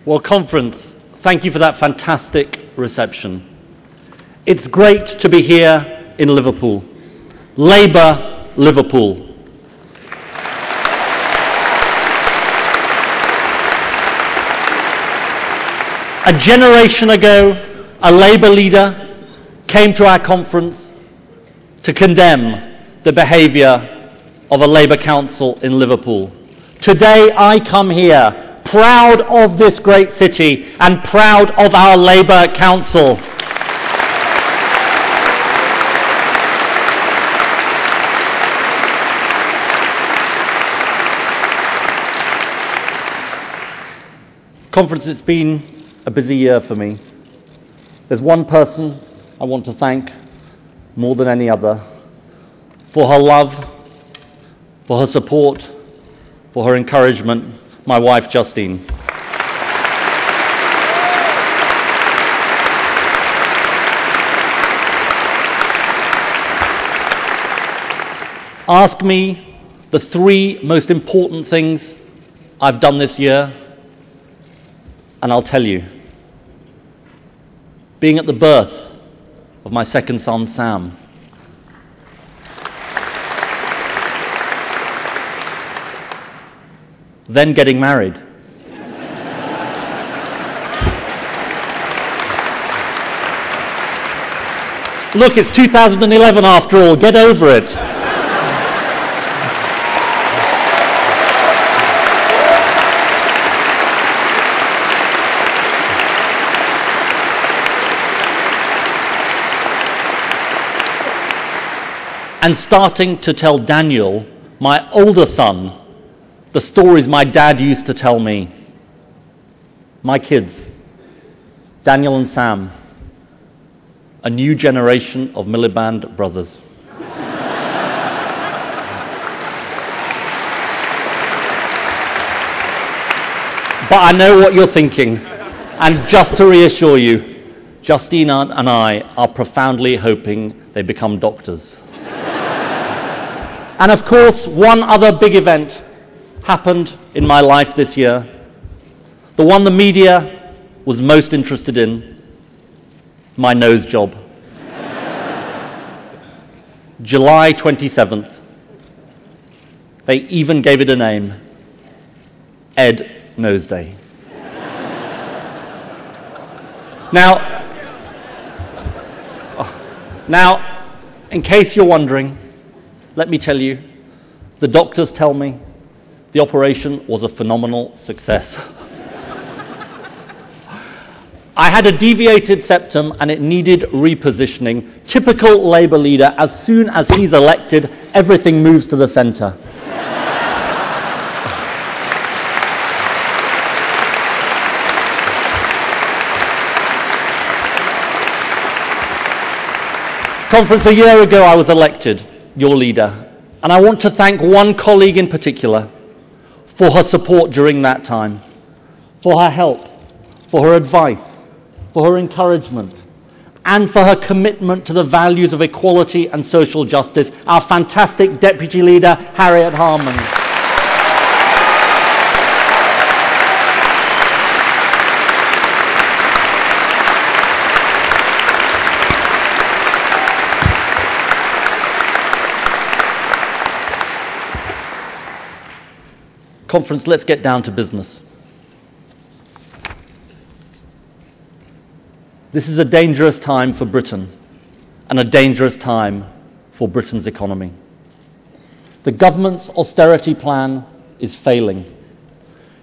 Well, conference, thank you for that fantastic reception. It's great to be here in Liverpool. Labour Liverpool. A generation ago, a Labour leader came to our conference to condemn the behaviour of a Labour council in Liverpool. Today, I come here proud of this great city and proud of our Labour council. Conference, it's been a busy year for me. There's one person I want to thank more than any other for her love, for her support, for her encouragement, my wife Justine. Ask me the three most important things I've done this year, and I'll tell you. Being at the birth of my second son, Sam. Then getting married. Look, it's 2011 after all, get over it. And starting to tell Daniel, my older son, the stories my dad used to tell me. My kids, Daniel and Sam, a new generation of Miliband brothers. But I know what you're thinking, and just to reassure you, Justine and I are profoundly hoping they become doctors. And of course, one other big event happened in my life this year, the one the media was most interested in, my nose job. July 27th. They even gave it a name, Ed Nose Day. Now, in case you're wondering, let me tell you, the doctors tell me the operation was a phenomenal success. I had a deviated septum and it needed repositioning. Typical Labour leader, as soon as he's elected, everything moves to the centre. Conference, a year ago I was elected your leader, and I want to thank one colleague in particular for her support during that time, for her help, for her advice, for her encouragement, and for her commitment to the values of equality and social justice, our fantastic Deputy Leader, Harriet Harman. Conference, let's get down to business. This is a dangerous time for Britain and a dangerous time for Britain's economy. The government's austerity plan is failing.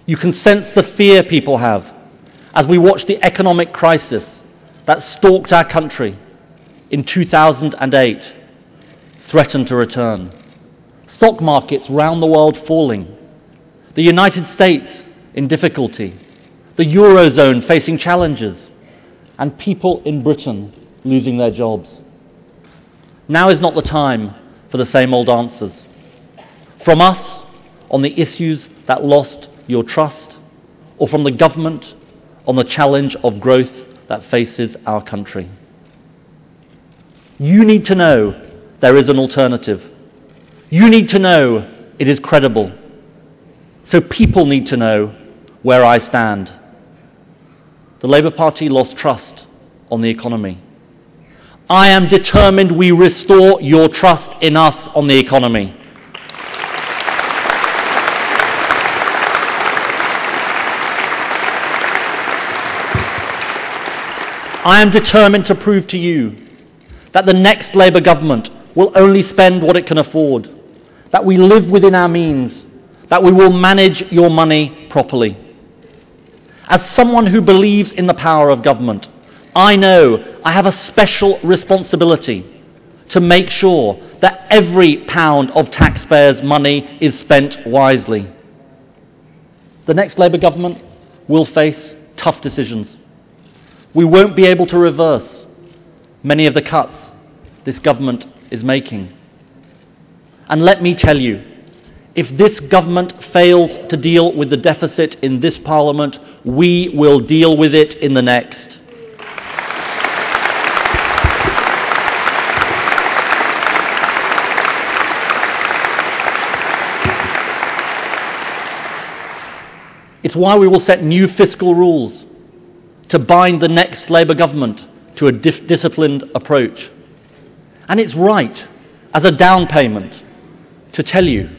You can sense the fear people have as we watch the economic crisis that stalked our country in 2008 threaten to return. Stock markets round the world falling. The United States in difficulty, the Eurozone facing challenges, and people in Britain losing their jobs. Now is not the time for the same old answers. From us on the issues that lost your trust, or from the government on the challenge of growth that faces our country. You need to know there is an alternative. You need to know it is credible. So people need to know where I stand. the Labour Party lost trust on the economy. I am determined we restore your trust in us on the economy. I am determined to prove to you that the next Labour government will only spend what it can afford, that we live within our means, that we will manage your money properly. As someone who believes in the power of government, I know I have a special responsibility to make sure that every pound of taxpayers' money is spent wisely. The next Labour government will face tough decisions. We won't be able to reverse many of the cuts this government is making. And let me tell you, if this government fails to deal with the deficit in this Parliament, we will deal with it in the next. It's why we will set new fiscal rules to bind the next Labour government to a disciplined approach. And it's right, as a down payment, to tell you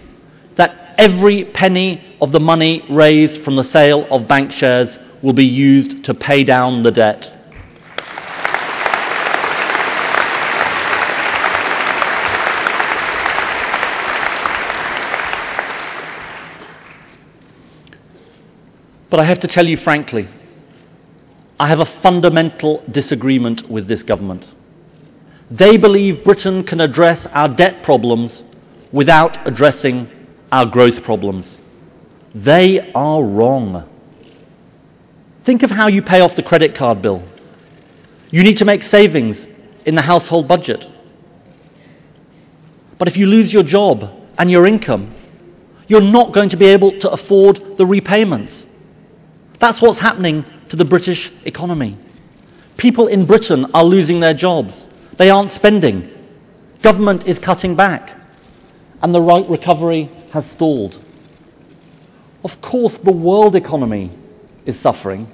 that every penny of the money raised from the sale of bank shares will be used to pay down the debt. But I have to tell you frankly, I have a fundamental disagreement with this government. They believe Britain can address our debt problems without addressing our growth problems. They are wrong. Think of how you pay off the credit card bill. You need to make savings in the household budget. But if you lose your job and your income, you're not going to be able to afford the repayments. That's what's happening to the British economy. People in Britain are losing their jobs. They aren't spending. Government is cutting back. And the right recovery has stalled. Of course, the world economy is suffering.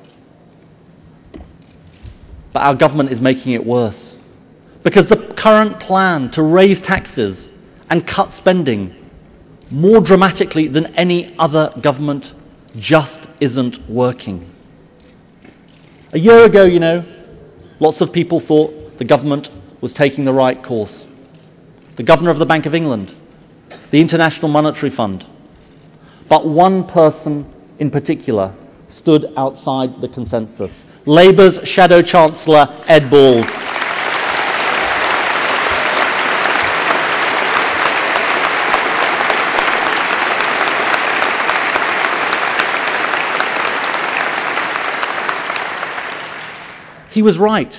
But our government is making it worse. Because the current plan to raise taxes and cut spending more dramatically than any other government just isn't working. A year ago, lots of people thought the government was taking the right course. The Governor of the Bank of England, the International Monetary Fund. But one person in particular stood outside the consensus. Labour's Shadow Chancellor, Ed Balls. He was right,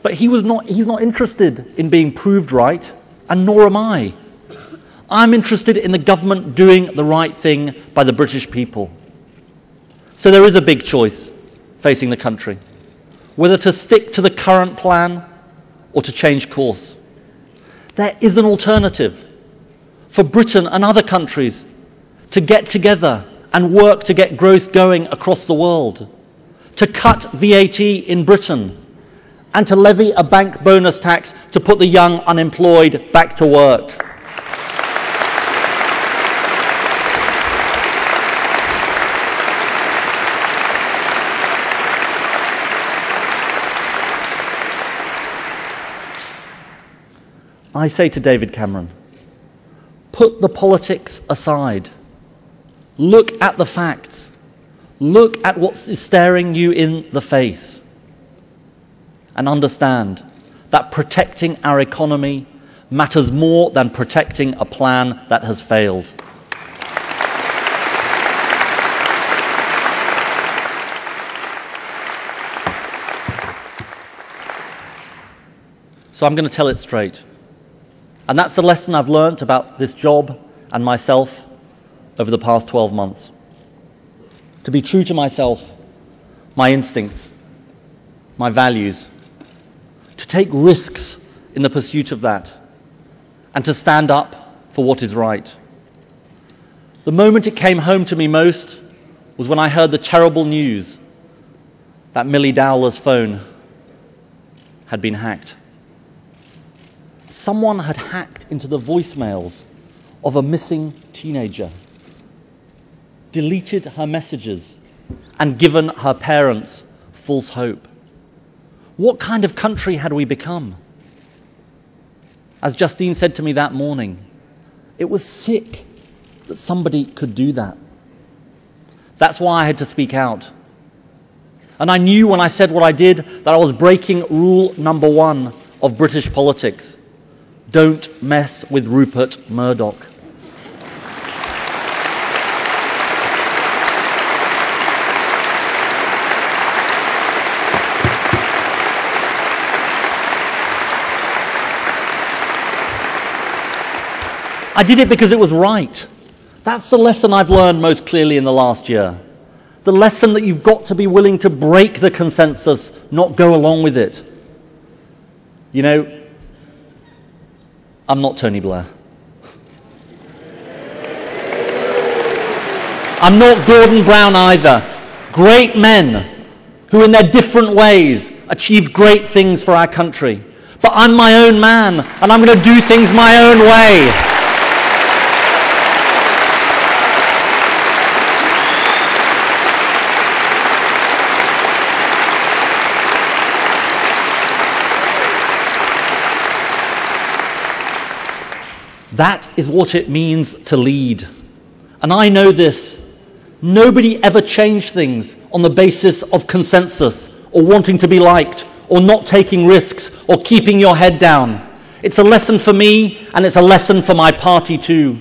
but he's not interested in being proved right, and nor am I. I'm interested in the government doing the right thing by the British people. So there is a big choice facing the country, whether to stick to the current plan or to change course. There is an alternative for Britain and other countries to get together and work to get growth going across the world, to cut VAT in Britain, and to levy a bank bonus tax to put the young unemployed back to work. I say to David Cameron, put the politics aside. Look at the facts. Look at what is staring you in the face. And understand that protecting our economy matters more than protecting a plan that has failed. So I'm going to tell it straight. And that's the lesson I've learnt about this job and myself over the past 12 months. To be true to myself, my instincts, my values, to take risks in the pursuit of that, and to stand up for what is right. The moment it came home to me most was when I heard the terrible news that Millie Dowler's phone had been hacked. Someone had hacked into the voicemails of a missing teenager, deleted her messages, and given her parents false hope. What kind of country had we become? As Justine said to me that morning, it was sick that somebody could do that. That's why I had to speak out. And I knew when I said what I did that I was breaking rule number 1 of British politics. Don't mess with Rupert Murdoch. I did it because it was right. That's the lesson I've learned most clearly in the last year. The lesson that you've got to be willing to break the consensus, not go along with it. You know, I'm not Tony Blair. I'm not Gordon Brown either. Great men who in their different ways achieved great things for our country. But I'm my own man, and I'm going to do things my own way. That is what it means to lead. And I know this. Nobody ever changed things on the basis of consensus or wanting to be liked or not taking risks or keeping your head down. It's a lesson for me, and it's a lesson for my party too.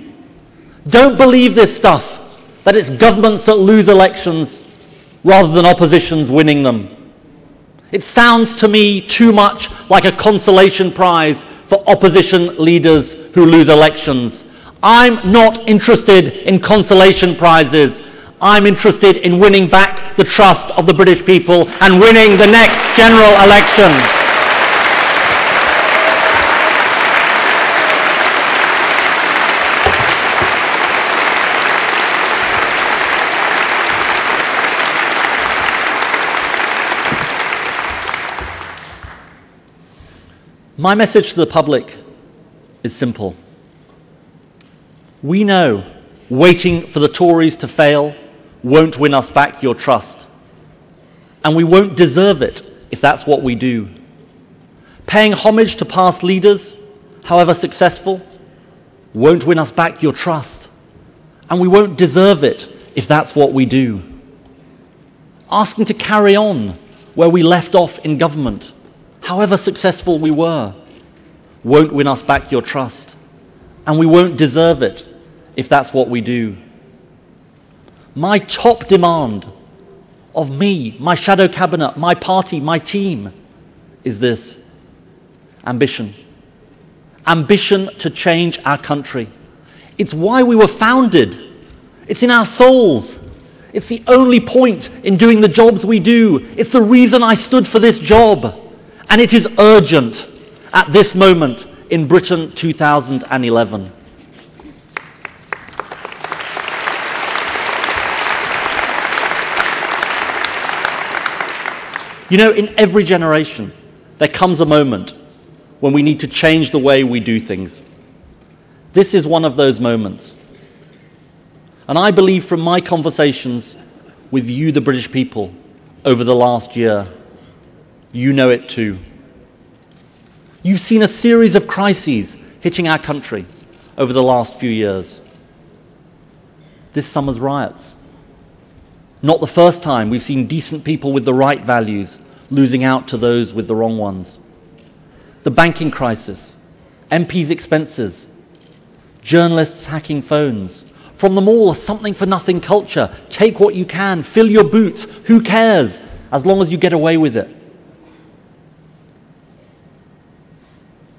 Don't believe this stuff, that it's governments that lose elections rather than oppositions winning them. It sounds to me too much like a consolation prize for opposition leaders who lose elections. I'm not interested in consolation prizes. I'm interested in winning back the trust of the British people and winning the next general election. My message to the public is simple. We know waiting for the Tories to fail won't win us back your trust. And we won't deserve it if that's what we do. Paying homage to past leaders, however successful, won't win us back your trust. And we won't deserve it if that's what we do. Asking to carry on where we left off in government, however successful we were, won't win us back your trust. And we won't deserve it if that's what we do. My top demand of me, my shadow cabinet, my party, my team is this: ambition. Ambition to change our country. It's why we were founded. It's in our souls. It's the only point in doing the jobs we do. It's the reason I stood for this job. And it is urgent at this moment in Britain 2011. You know, in every generation, there comes a moment when we need to change the way we do things. This is one of those moments. And I believe from my conversations with you, the British people, over the last year, you know it too. You've seen a series of crises hitting our country over the last few years. This summer's riots. Not the first time we've seen decent people with the right values losing out to those with the wrong ones. The banking crisis, MPs' expenses, journalists hacking phones. From them all, a something-for-nothing culture. Take what you can, fill your boots, who cares, as long as you get away with it.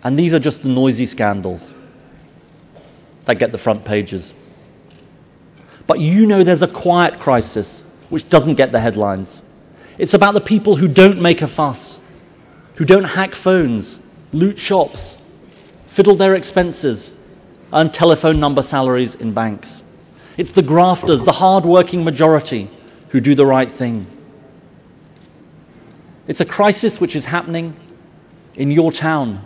And these are just the noisy scandals that get the front pages. But you know there's a quiet crisis which doesn't get the headlines. It's about the people who don't make a fuss, who don't hack phones, loot shops, fiddle their expenses, earn telephone number salaries in banks. It's the grafters, the hard-working majority, who do the right thing. It's a crisis which is happening in your town,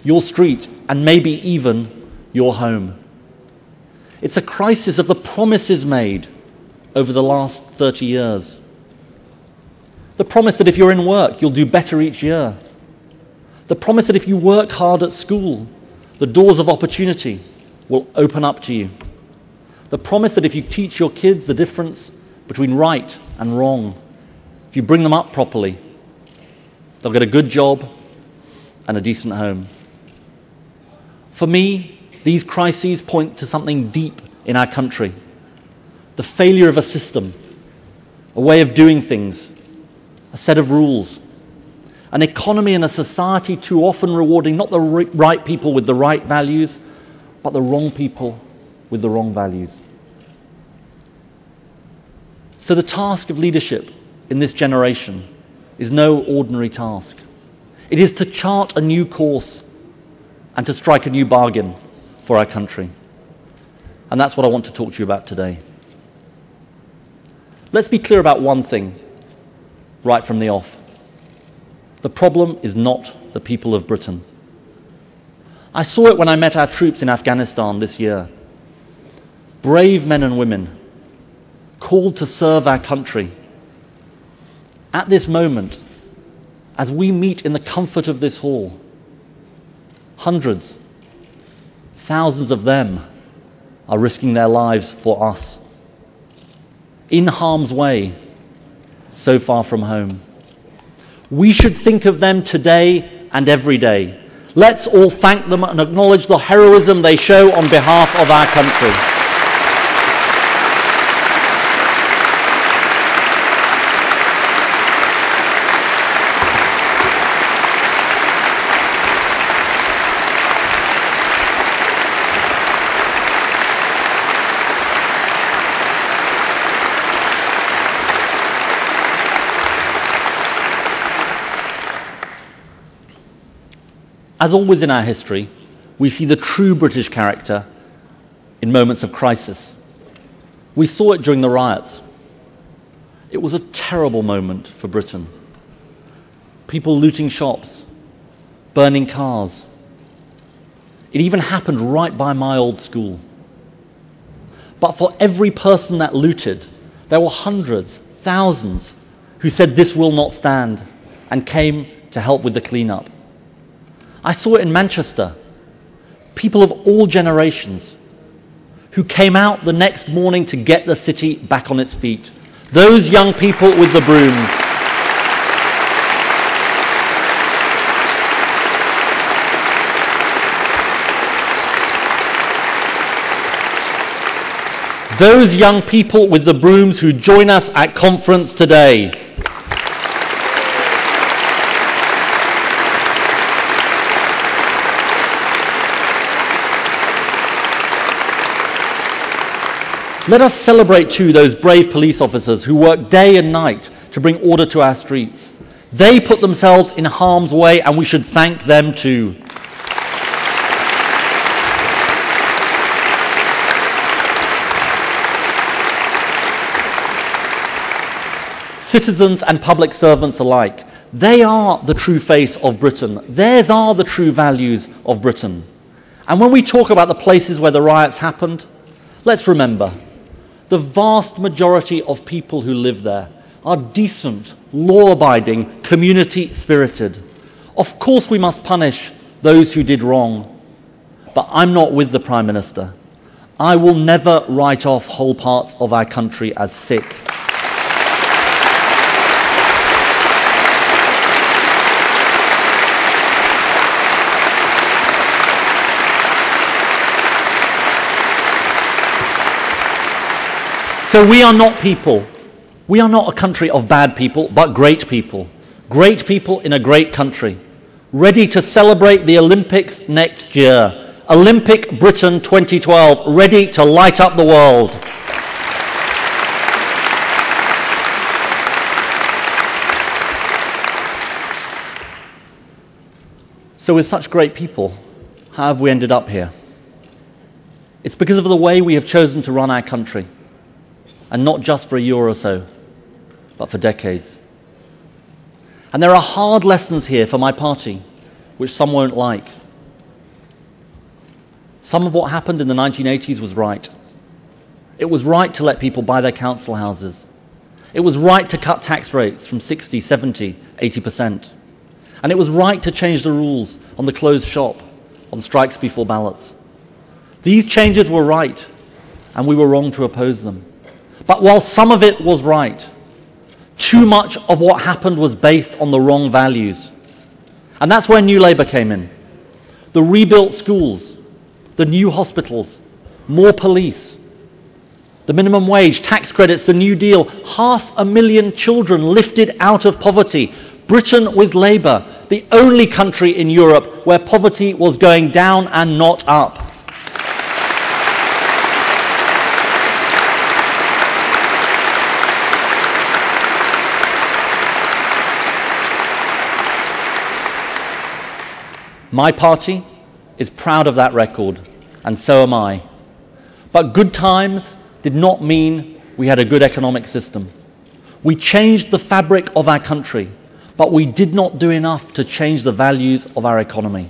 your street, and maybe even your home. It's a crisis of the promises made over the last 30 years. The promise that if you're in work, you'll do better each year. The promise that if you work hard at school, the doors of opportunity will open up to you. The promise that if you teach your kids the difference between right and wrong, if you bring them up properly, they'll get a good job and a decent home. For me, these crises point to something deep in our country. The failure of a system, a way of doing things, a set of rules, an economy and a society too often rewarding not the right people with the right values, but the wrong people with the wrong values. So the task of leadership in this generation is no ordinary task. It is to chart a new course and to strike a new bargain for our country. And that's what I want to talk to you about today. Let's be clear about one thing right from the off. The problem is not the people of Britain. I saw it when I met our troops in Afghanistan this year. Brave men and women called to serve our country. At this moment, as we meet in the comfort of this hall, hundreds, thousands of them are risking their lives for us. In harm's way, so far from home. We should think of them today and every day. Let's all thank them and acknowledge the heroism they show on behalf of our country. As always in our history, we see the true British character in moments of crisis. We saw it during the riots. It was a terrible moment for Britain. People looting shops, burning cars. It even happened right by my old school. But for every person that looted, there were hundreds, thousands, who said this will not stand and came to help with the cleanup. I saw it in Manchester. People of all generations who came out the next morning to get the city back on its feet. Those young people with the brooms. Those young people with the brooms who join us at conference today. Let us celebrate too those brave police officers who work day and night to bring order to our streets. They put themselves in harm's way and we should thank them too. Citizens and public servants alike, they are the true face of Britain. Theirs are the true values of Britain. And when we talk about the places where the riots happened, let's remember, the vast majority of people who live there are decent, law-abiding, community-spirited. Of course we must punish those who did wrong, but I'm not with the Prime Minister. I will never write off whole parts of our country as sick. So we are not people. We are not a country of bad people, but great people. Great people in a great country, ready to celebrate the Olympics next year. Olympic Britain 2012, ready to light up the world. So with such great people, how have we ended up here? It's because of the way we have chosen to run our country. And not just for a year or so, but for decades. And there are hard lessons here for my party, which some won't like. Some of what happened in the 1980s was right. It was right to let people buy their council houses. It was right to cut tax rates from 60, 70, 80%. And it was right to change the rules on the closed shop, on strikes before ballots. These changes were right, and we were wrong to oppose them. But while some of it was right, too much of what happened was based on the wrong values. And that's where New Labour came in. The rebuilt schools, the new hospitals, more police, the minimum wage, tax credits, the New Deal, 500,000 children lifted out of poverty. Britain with Labour, the only country in Europe where poverty was going down and not up. My party is proud of that record, and so am I. But good times did not mean we had a good economic system. We changed the fabric of our country, but we did not do enough to change the values of our economy.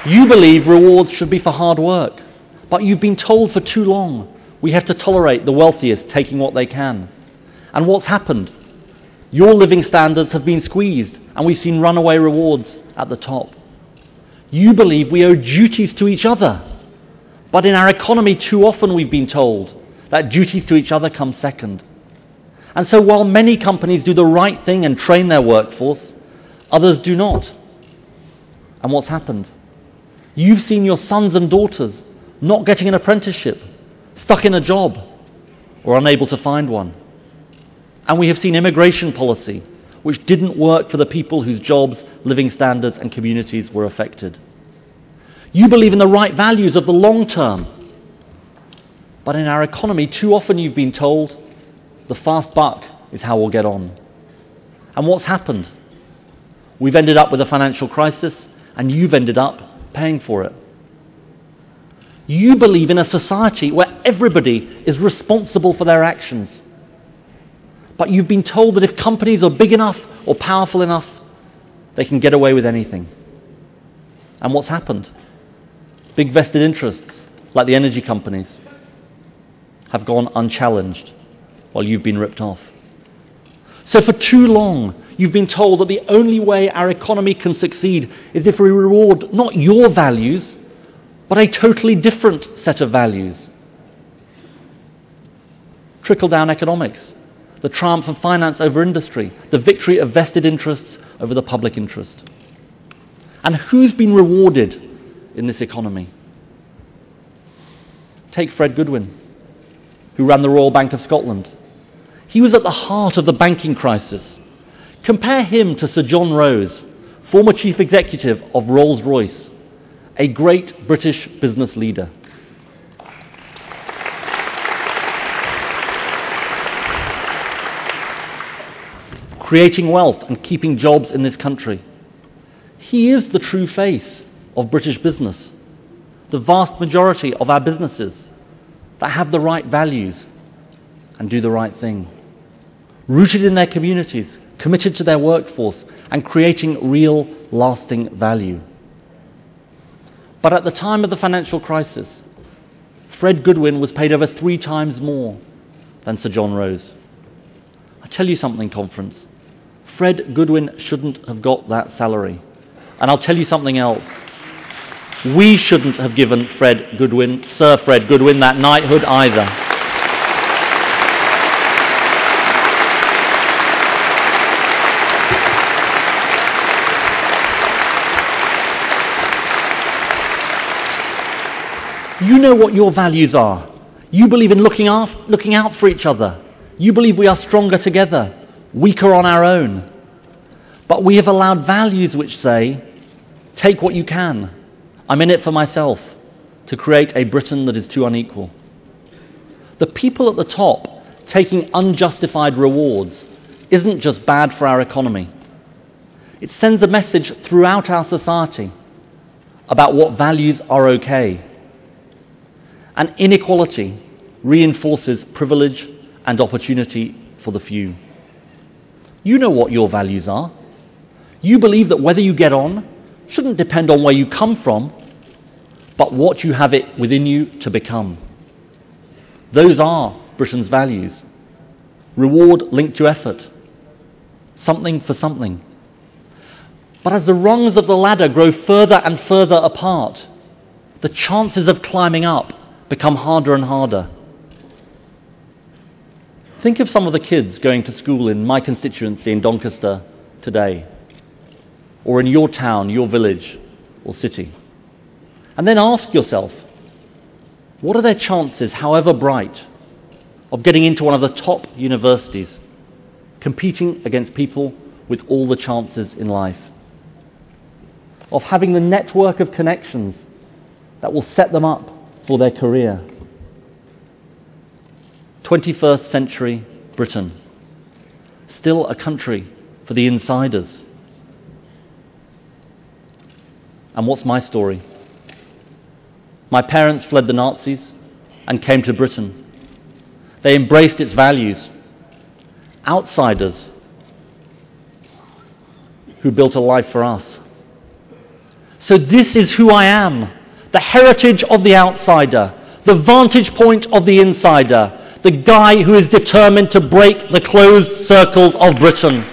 You believe rewards should be for hard work, but you've been told for too long we have to tolerate the wealthiest taking what they can. And what's happened? Your living standards have been squeezed, and we've seen runaway rewards at the top. You believe we owe duties to each other, but in our economy too often we've been told that duties to each other come second. And so while many companies do the right thing and train their workforce, others do not. And what's happened? You've seen your sons and daughters not getting an apprenticeship, stuck in a job, or unable to find one. And we have seen immigration policy, which didn't work for the people whose jobs, living standards, and communities were affected. You believe in the right values of the long term. But in our economy, too often you've been told the fast buck is how we'll get on. And what's happened? We've ended up with a financial crisis, and you've ended up paying for it. You believe in a society where everybody is responsible for their actions. But you've been told that if companies are big enough or powerful enough, they can get away with anything. And what's happened? Big vested interests, like the energy companies, have gone unchallenged while you've been ripped off. So for too long, you've been told that the only way our economy can succeed is if we reward not your values, but a totally different set of values. Trickle-down economics. The triumph of finance over industry, the victory of vested interests over the public interest. And who's been rewarded in this economy? Take Fred Goodwin, who ran the Royal Bank of Scotland. He was at the heart of the banking crisis. Compare him to Sir John Rose, former chief executive of Rolls-Royce, a great British business leader. Creating wealth and keeping jobs in this country. He is the true face of British business. The vast majority of our businesses that have the right values and do the right thing. Rooted in their communities, committed to their workforce, and creating real, lasting value. But at the time of the financial crisis, Fred Goodwin was paid over 3 times more than Sir John Rose. I tell you something, conference. Fred Goodwin shouldn't have got that salary. And I'll tell you something else. We shouldn't have given Sir Fred Goodwin, that knighthood either. You know what your values are. You believe in looking out for each other. You believe we are stronger together, weaker on our own. But we have allowed values which say, take what you can. I'm in it for myself, to create a Britain that is too unequal. The people at the top taking unjustified rewards isn't just bad for our economy. It sends a message throughout our society about what values are okay. And inequality reinforces privilege and opportunity for the few. You know what your values are. You believe that whether you get on shouldn't depend on where you come from, but what you have it within you to become. Those are Britain's values. Reward linked to effort. Something for something. But as the rungs of the ladder grow further and further apart, the chances of climbing up become harder and harder. Think of some of the kids going to school in my constituency in Doncaster today, or in your town, your village, or city. And then ask yourself, what are their chances, however bright, of getting into one of the top universities, competing against people with all the chances in life, of having the network of connections that will set them up for their career? 21st century Britain, still a country for the insiders. And what's my story? My parents fled the Nazis and came to Britain. They embraced its values. Outsiders who built a life for us. So this is who I am, the heritage of the outsider, the vantage point of the insider, the guy who is determined to break the closed circles of Britain.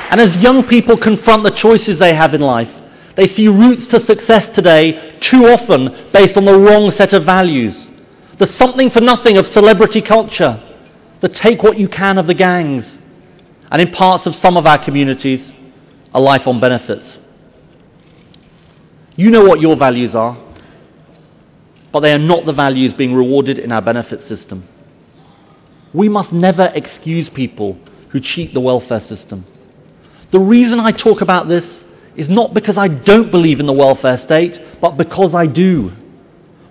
And as young people confront the choices they have in life, they see routes to success today too often based on the wrong set of values. The something for nothing of celebrity culture, the take what you can of the gangs, and in parts of some of our communities, a life on benefits. You know what your values are, but they are not the values being rewarded in our benefit system. We must never excuse people who cheat the welfare system. The reason I talk about this is not because I don't believe in the welfare state, but because I do.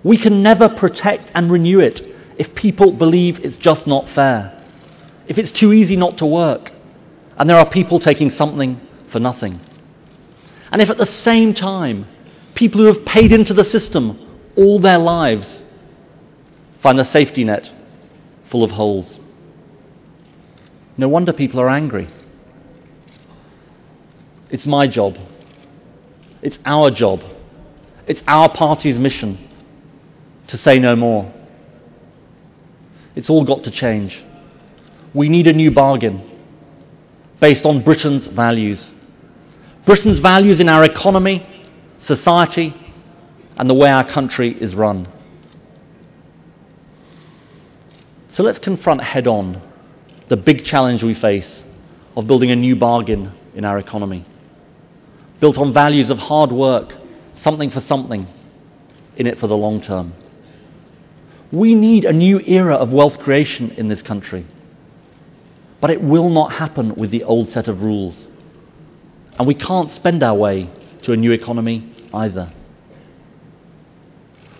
We can never protect and renew it if people believe it's just not fair, if it's too easy not to work, and there are people taking something for nothing. And if at the same time, people who have paid into the system all their lives find the safety net full of holes. No wonder people are angry. It's my job. It's our job. It's our party's mission to say no more. It's all got to change. We need a new bargain based on Britain's values. Britain's values in our economy, society, and the way our country is run. So let's confront head-on the big challenge we face of building a new bargain in our economy, built on values of hard work, something for something, in it for the long term. We need a new era of wealth creation in this country, but it will not happen with the old set of rules. And we can't spend our way to a new economy either.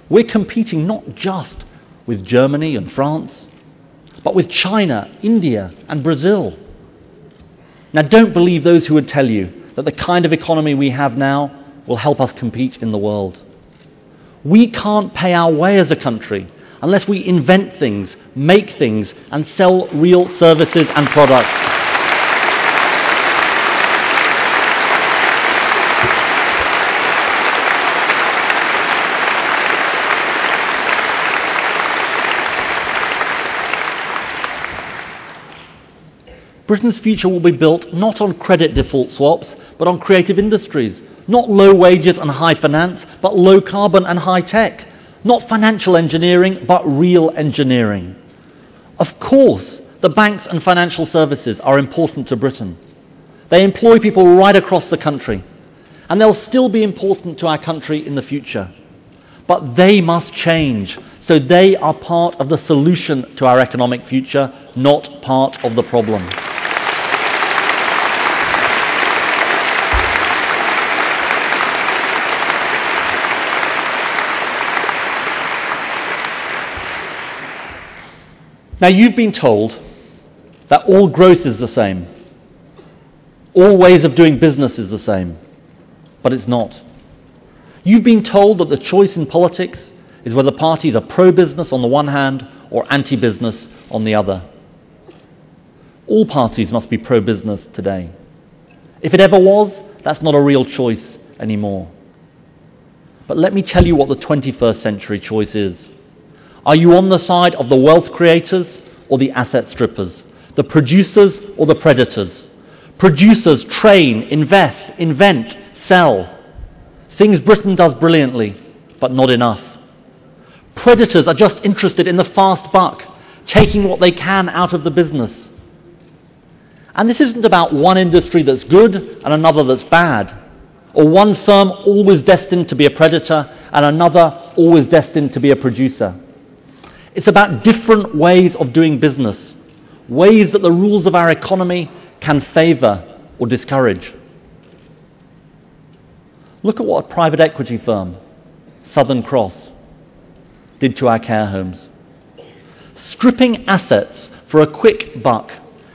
We're competing not just with Germany and France, but with China, India, and Brazil. Now, don't believe those who would tell you that the kind of economy we have now will help us compete in the world. We can't pay our way as a country unless we invent things, make things, and sell real services and products. Britain's future will be built not on credit default swaps, but on creative industries. Not low wages and high finance, but low carbon and high tech. Not financial engineering, but real engineering. Of course, the banks and financial services are important to Britain. They employ people right across the country, and they'll still be important to our country in the future. But they must change, so they are part of the solution to our economic future, not part of the problem. Now, you've been told that all growth is the same. All ways of doing business is the same. But it's not. You've been told that the choice in politics is whether parties are pro-business on the one hand or anti-business on the other. All parties must be pro-business today. If it ever was, that's not a real choice anymore. But let me tell you what the 21st century choice is. Are you on the side of the wealth creators or the asset strippers? The producers or the predators? Producers train, invest, invent, sell. Things Britain does brilliantly, but not enough. Predators are just interested in the fast buck, taking what they can out of the business. And this isn't about one industry that's good and another that's bad, or one firm always destined to be a predator and another always destined to be a producer. It's about different ways of doing business, ways that the rules of our economy can favor or discourage. Look at what a private equity firm, Southern Cross, did to our care homes. Stripping assets for a quick buck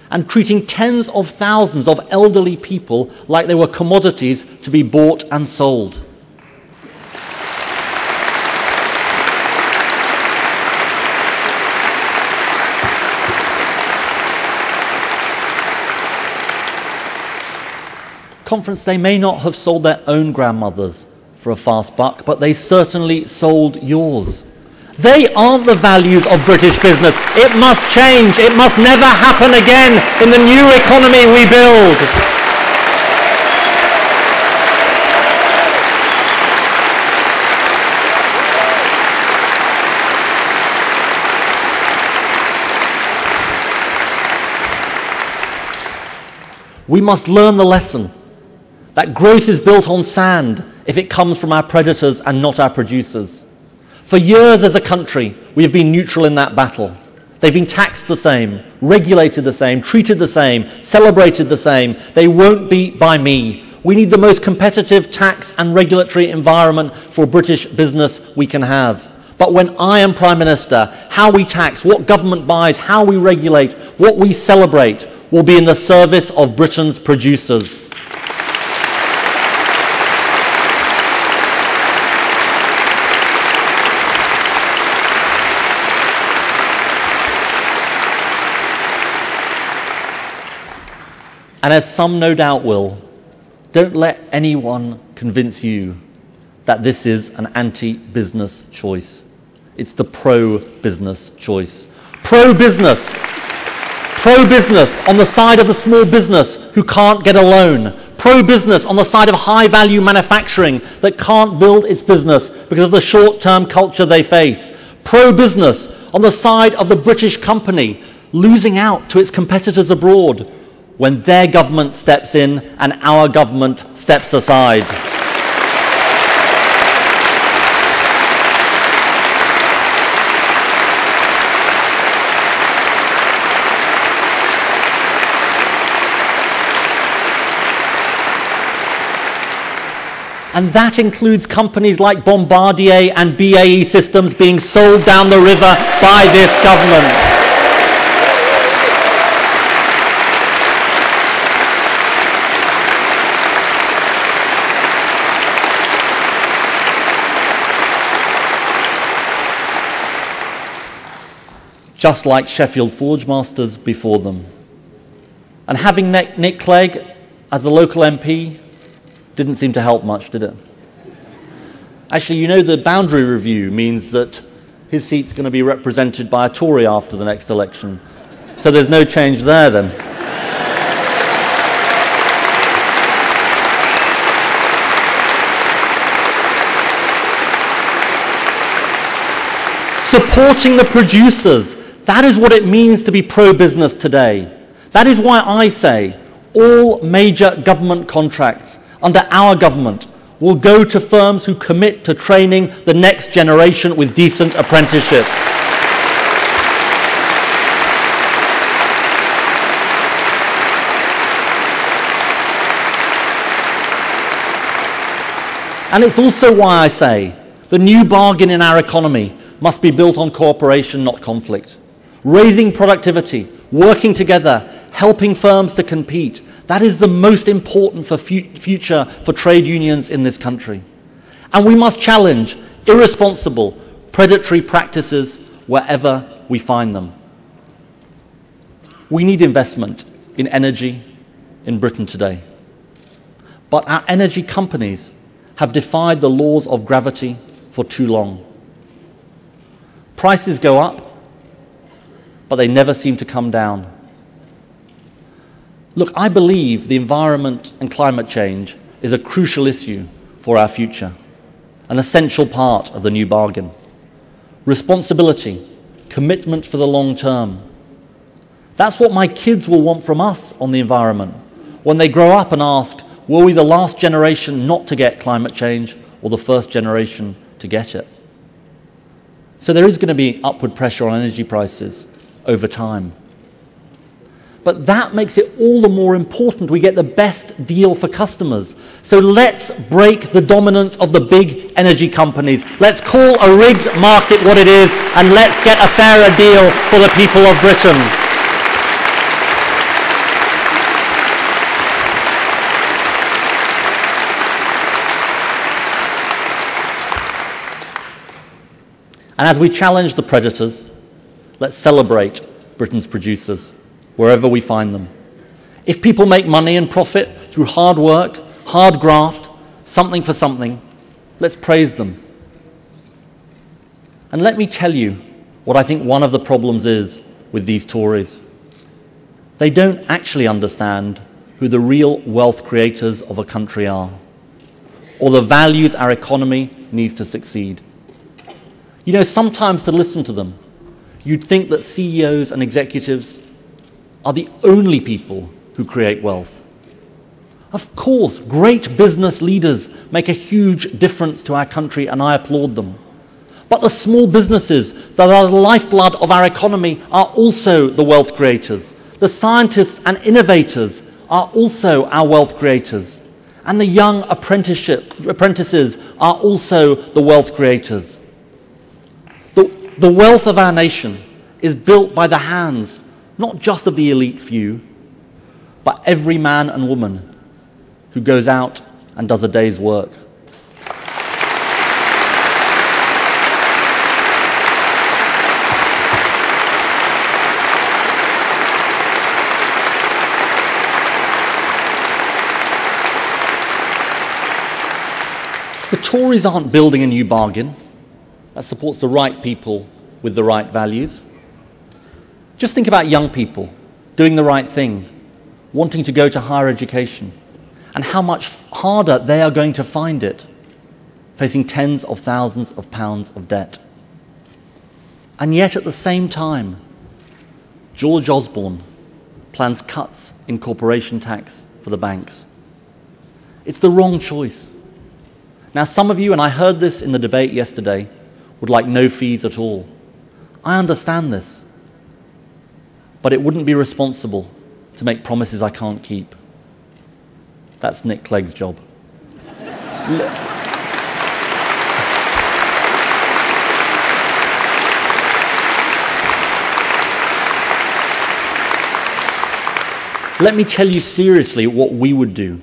and treating tens of thousands of elderly people like they were commodities to be bought and sold. Conference, they may not have sold their own grandmothers for a fast buck, but they certainly sold yours. They aren't the values of British business. It must change. It must never happen again in the new economy we build. We must learn the lesson that growth is built on sand if it comes from our predators and not our producers. For years as a country, we have been neutral in that battle. They've been taxed the same, regulated the same, treated the same, celebrated the same. They won't be by me. We need the most competitive tax and regulatory environment for British business we can have. But when I am Prime Minister, how we tax, what government buys, how we regulate, what we celebrate will be in the service of Britain's producers. And as some no doubt will, don't let anyone convince you that this is an anti-business choice. It's the pro-business choice. Pro-business. Pro-business on the side of the small business who can't get a loan. Pro-business on the side of high-value manufacturing that can't build its business because of the short-term culture they face. Pro-business on the side of the British company losing out to its competitors abroad when their government steps in and our government steps aside. And that includes companies like Bombardier and BAE Systems being sold down the river by this government. Just like Sheffield Forgemasters before them. And having Nick Clegg as the local MP didn't seem to help much, did it? Actually, you know, the boundary review means that his seat's going to be represented by a Tory after the next election. So there's no change there then. Supporting the producers. That is what it means to be pro-business today. That is why I say all major government contracts under our government will go to firms who commit to training the next generation with decent apprenticeships. And it's also why I say the new bargain in our economy must be built on cooperation, not conflict. Raising productivity, working together, helping firms to compete. That is the most important for future for trade unions in this country. And we must challenge irresponsible, predatory practices wherever we find them. We need investment in energy in Britain today. But our energy companies have defied the laws of gravity for too long. Prices go up, but they never seem to come down. Look, I believe the environment and climate change is a crucial issue for our future, an essential part of the new bargain. Responsibility, commitment for the long term. That's what my kids will want from us on the environment when they grow up and ask, were we the last generation not to get climate change or the first generation to get it? So there is going to be upward pressure on energy prices over time. But that makes it all the more important we get the best deal for customers. So let's break the dominance of the big energy companies. Let's call a rigged market what it is, and let's get a fairer deal for the people of Britain. And as we challenge the predators, let's celebrate Britain's producers, wherever we find them. If people make money and profit through hard work, hard graft, something for something, let's praise them. And let me tell you what I think one of the problems is with these Tories. They don't actually understand who the real wealth creators of a country are, or the values our economy needs to succeed. You know, sometimes to listen to them, you'd think that CEOs and executives are the only people who create wealth. Of course, great business leaders make a huge difference to our country, and I applaud them. But the small businesses that are the lifeblood of our economy are also the wealth creators. The scientists and innovators are also our wealth creators. And the young apprentices are also the wealth creators. The wealth of our nation is built by the hands, not just of the elite few, but every man and woman who goes out and does a day's work. The Tories aren't building a new bargain that supports the right people with the right values. Just think about young people doing the right thing, wanting to go to higher education, and how much harder they are going to find it, facing tens of thousands of pounds of debt. And yet at the same time, George Osborne plans cuts in corporation tax for the banks. It's the wrong choice. Now, some of you, and I heard this in the debate yesterday, would like no fees at all. I understand this. But it wouldn't be responsible to make promises I can't keep. That's Nick Clegg's job. Let me tell you seriously what we would do.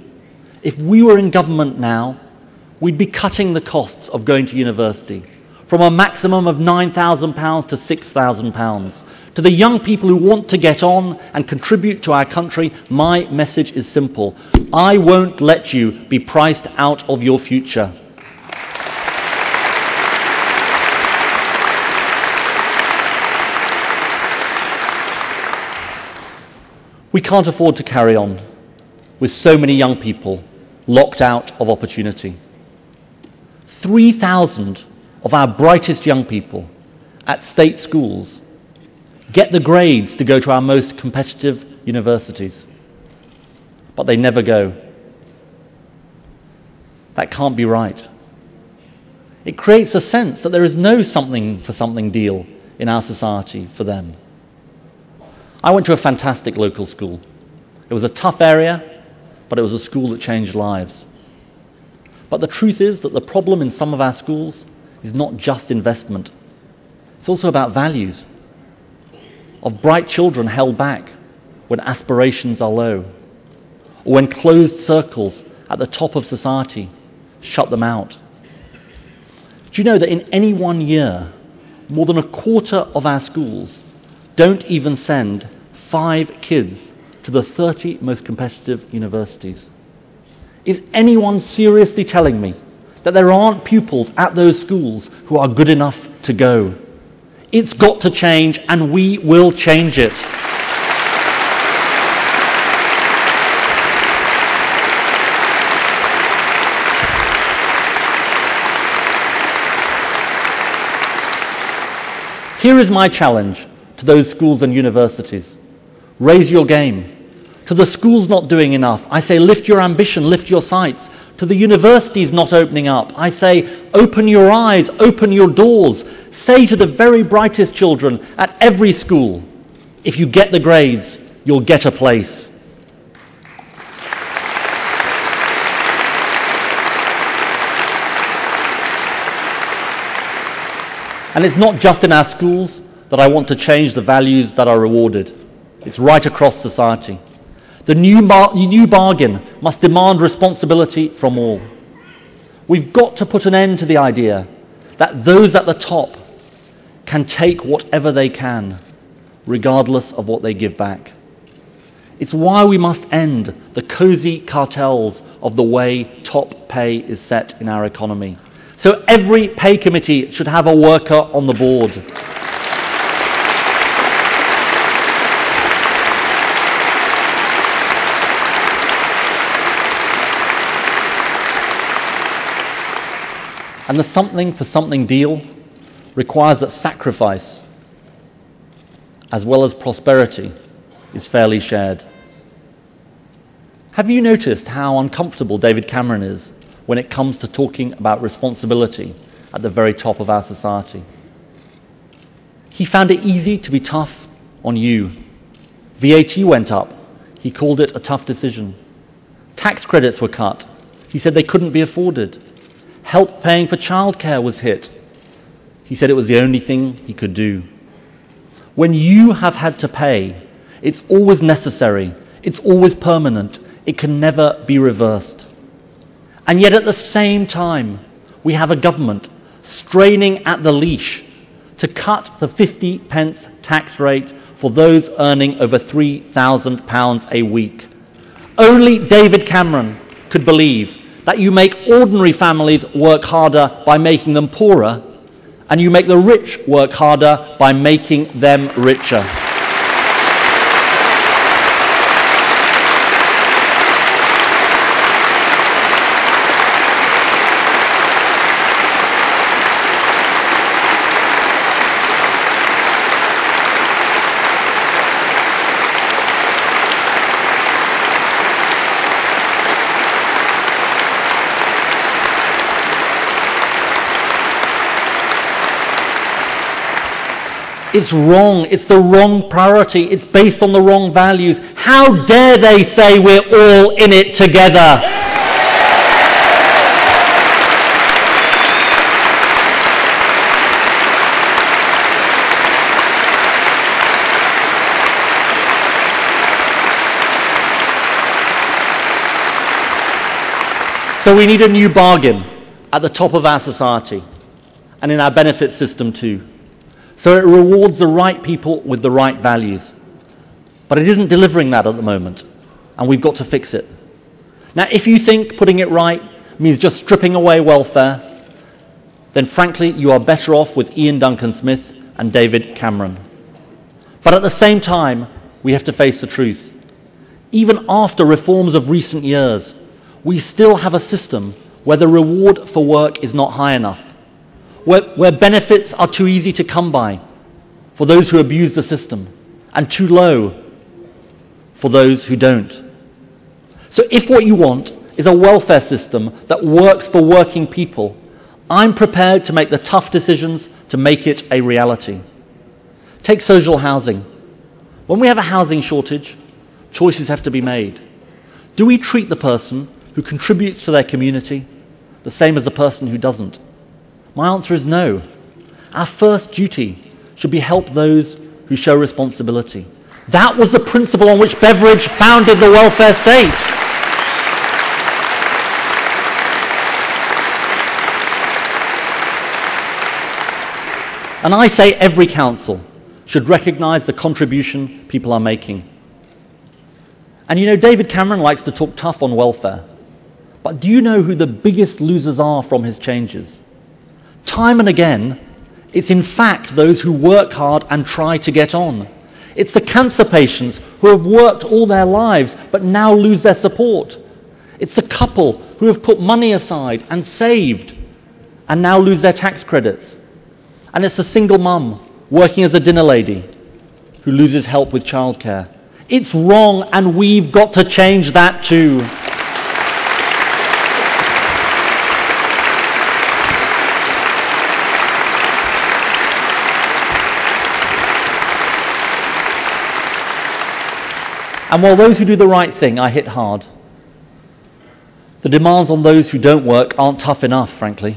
If we were in government now, we'd be cutting the costs of going to university from a maximum of £9,000 to £6,000. To the young people who want to get on and contribute to our country, my message is simple. I won't let you be priced out of your future. We can't afford to carry on with so many young people locked out of opportunity. 3,000 of our brightest young people at state schools get the grades to go to our most competitive universities, but they never go. That can't be right. It creates a sense that there is no something for something deal in our society for them. I went to a fantastic local school. It was a tough area, but it was a school that changed lives. But the truth is that the problem in some of our schools is not just investment. It's also about values. of bright children held back when aspirations are low, or when closed circles at the top of society shut them out. Do you know that in any 1 year, more than a quarter of our schools don't even send 5 kids to the 30 most competitive universities? Is anyone seriously telling me that there aren't pupils at those schools who are good enough to go? It's got to change, and we will change it. Here is my challenge to those schools and universities. Raise your game. To the schools not doing enough, I say lift your ambition, lift your sights. To the universities not opening up, I say open your eyes, open your doors. Say to the very brightest children at every school, if you get the grades, you'll get a place. And it's not just in our schools that I want to change the values that are rewarded. It's right across society. The new bargain must demand responsibility from all. We've got to put an end to the idea that those at the top can take whatever they can, regardless of what they give back. It's why we must end the cosy cartels of the way top pay is set in our economy. So every pay committee should have a worker on the board. And the something for something deal requires that sacrifice, as well as prosperity, is fairly shared. Have you noticed how uncomfortable David Cameron is when it comes to talking about responsibility at the very top of our society? He found it easy to be tough on you. VAT went up. He called it a tough decision. Tax credits were cut. He said they couldn't be afforded. Help paying for childcare was hit. He said it was the only thing he could do. When you have had to pay, it's always necessary, it's always permanent, it can never be reversed. And yet at the same time, we have a government straining at the leash to cut the 50p tax rate for those earning over £3,000 a week. Only David Cameron could believe that you make ordinary families work harder by making them poorer, and you make the rich work harder by making them richer. It's wrong. It's the wrong priority. It's based on the wrong values. How dare they say we're all in it together? So we need a new bargain at the top of our society and in our benefit system too. So it rewards the right people with the right values. But it isn't delivering that at the moment, and we've got to fix it. Now, if you think putting it right means just stripping away welfare, then frankly, you are better off with Ian Duncan Smith and David Cameron. But at the same time, we have to face the truth. Even after reforms of recent years, we still have a system where the reward for work is not high enough, where benefits are too easy to come by for those who abuse the system, and too low for those who don't. So if what you want is a welfare system that works for working people, I'm prepared to make the tough decisions to make it a reality. Take social housing. When we have a housing shortage, choices have to be made. Do we treat the person who contributes to their community the same as the person who doesn't? My answer is no. Our first duty should be help those who show responsibility. That was the principle on which Beveridge founded the welfare state. And I say every council should recognise the contribution people are making. And you know, David Cameron likes to talk tough on welfare. But do you know who the biggest losers are from his changes? Time and again, it's in fact those who work hard and try to get on. It's the cancer patients who have worked all their lives but now lose their support. It's the couple who have put money aside and saved and now lose their tax credits. And it's the single mum working as a dinner lady who loses help with childcare. It's wrong, and we've got to change that too. And while those who do the right thing are hit hard, the demands on those who don't work aren't tough enough, frankly.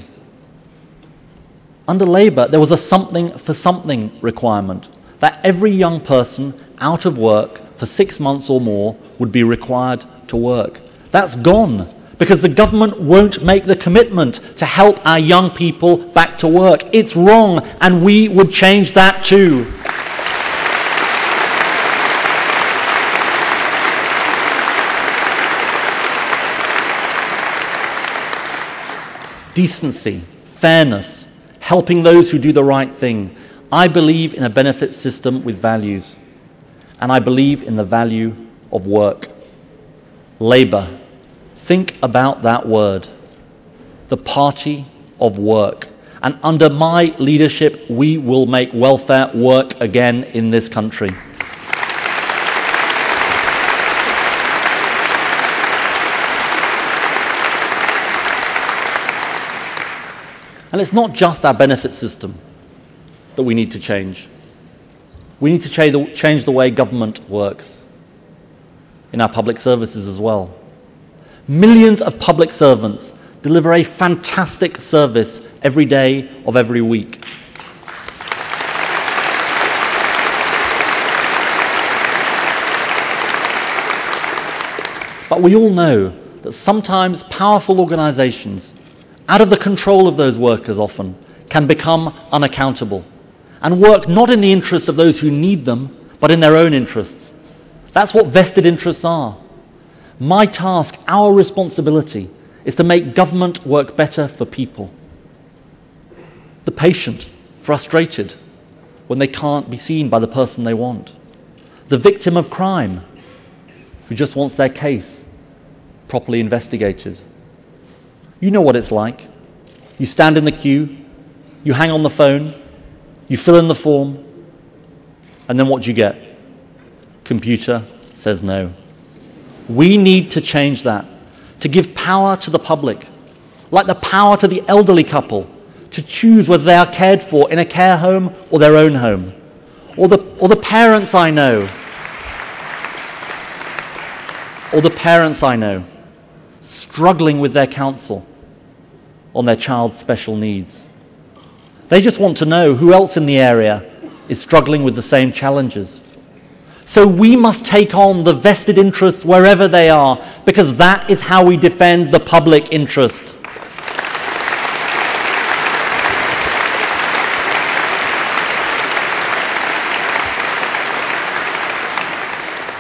Under Labour, there was a something for something requirement that every young person out of work for 6 months or more would be required to work. That's gone because the government won't make the commitment to help our young people back to work. It's wrong, and we would change that too. Decency, fairness, helping those who do the right thing. I believe in a benefit system with values, and I believe in the value of work. Labour, think about that word, the party of work. And under my leadership, we will make welfare work again in this country. And it's not just our benefit system that we need to change. We need to change the way government works in our public services as well. Millions of public servants deliver a fantastic service every day of every week. But we all know that sometimes powerful organisations, out of the control of those workers often, can become unaccountable and work not in the interests of those who need them, but in their own interests. That's what vested interests are. My task, our responsibility, is to make government work better for people. The patient, frustrated when they can't be seen by the person they want. The victim of crime, who just wants their case properly investigated. You know what it's like. You stand in the queue, you hang on the phone, you fill in the form, and then what do you get? Computer says no. We need to change that, to give power to the public, like the power to the elderly couple, to choose whether they are cared for in a care home or their own home, or the parents I know, struggling with their counsel on their child's special needs. They just want to know who else in the area is struggling with the same challenges. So we must take on the vested interests wherever they are, because that is how we defend the public interest.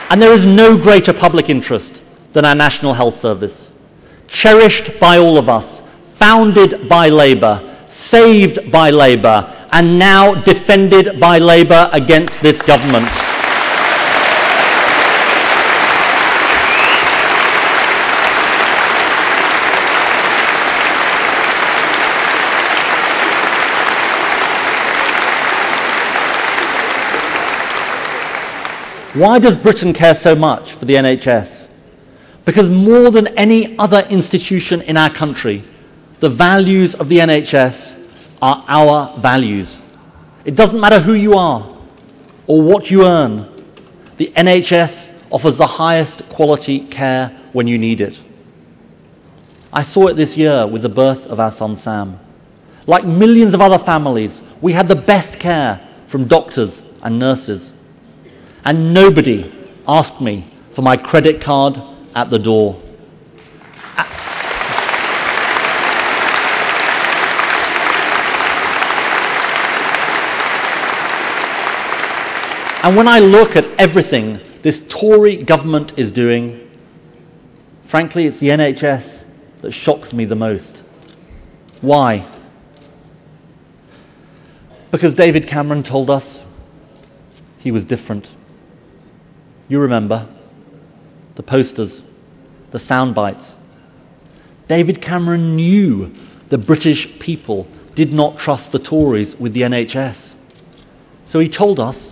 And there is no greater public interest than our National Health Service, cherished by all of us, founded by Labour, saved by Labour, and now defended by Labour against this government. Why does Britain care so much for the NHS? Because more than any other institution in our country, the values of the NHS are our values. It doesn't matter who you are or what you earn. The NHS offers the highest quality care when you need it. I saw it this year with the birth of our son Sam. Like millions of other families, we had the best care from doctors and nurses. And nobody asked me for my credit card at the door. And when I look at everything this Tory government is doing, frankly, it's the NHS that shocks me the most. Why? Because David Cameron told us he was different. You remember the posters, the sound bites. David Cameron knew the British people did not trust the Tories with the NHS. So he told us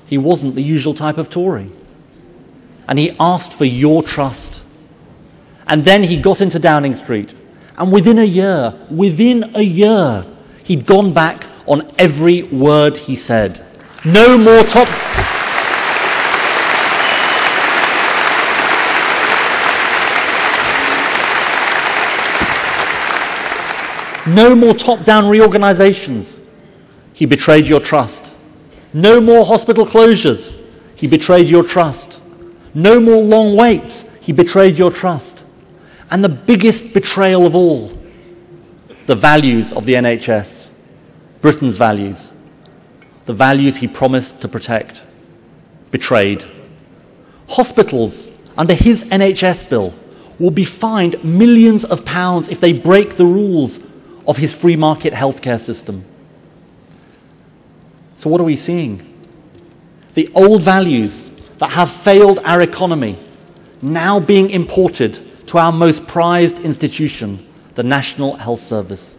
he wasn't the usual type of Tory. And he asked for your trust. And then he got into Downing Street. And within a year, he'd gone back on every word he said. No more top-down reorganisations. He betrayed your trust. No more hospital closures. He betrayed your trust. No more long waits. He betrayed your trust. And the biggest betrayal of all, the values of the NHS, Britain's values, the values he promised to protect, betrayed. Hospitals, under his NHS bill, will be fined millions of pounds if they break the rules of his free market healthcare system. So what are we seeing? The old values that have failed our economy now being imported to our most prized institution, the National Health Service.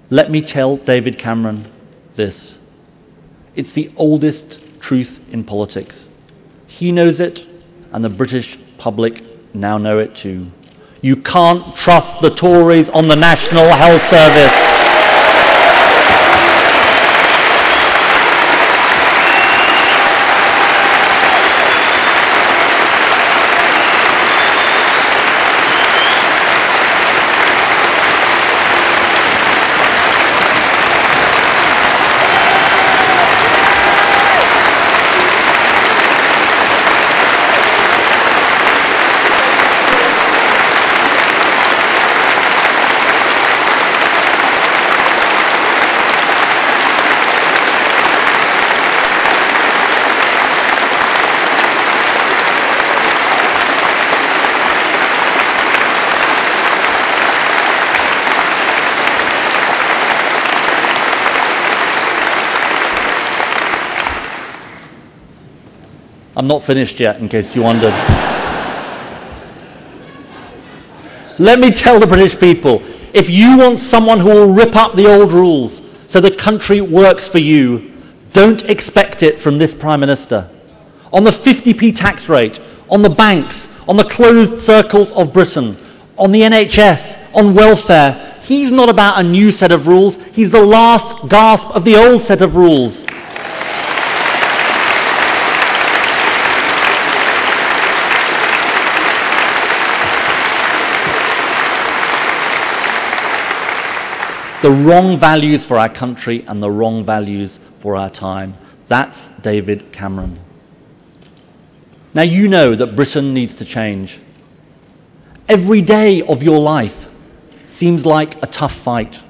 Let me tell David Cameron this. It's the oldest truth in politics. He knows it, and the British public now know it too. You can't trust the Tories on the National Health Service. I'm not finished yet, in case you wondered. Let me tell the British people, if you want someone who will rip up the old rules so the country works for you, don't expect it from this Prime Minister. On the 50p tax rate, on the banks, on the closed circles of Britain, on the NHS, on welfare, he's not about a new set of rules, he's the last gasp of the old set of rules. The wrong values for our country and the wrong values for our time. That's David Cameron. Now you know that Britain needs to change. Every day of your life seems like a tough fight.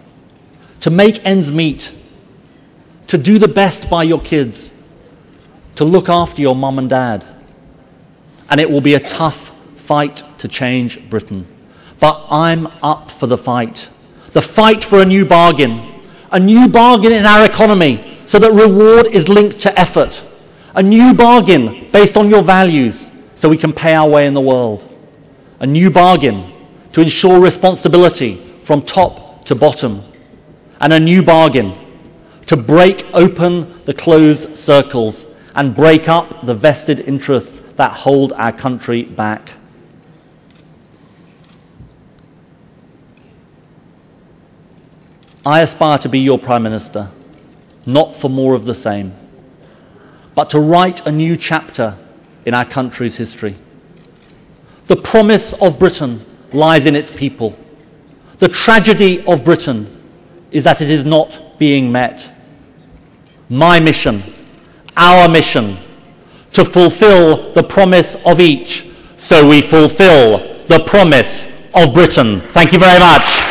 To make ends meet, to do the best by your kids, to look after your mum and dad. And it will be a tough fight to change Britain. But I'm up for the fight. The fight for a new bargain in our economy so that reward is linked to effort, a new bargain based on your values so we can pay our way in the world, a new bargain to ensure responsibility from top to bottom, and a new bargain to break open the closed circles and break up the vested interests that hold our country back. I aspire to be your Prime Minister, not for more of the same, but to write a new chapter in our country's history. The promise of Britain lies in its people. The tragedy of Britain is that it is not being met. my mission, our mission, to fulfill the promise of each, so we fulfill the promise of Britain. Thank you very much.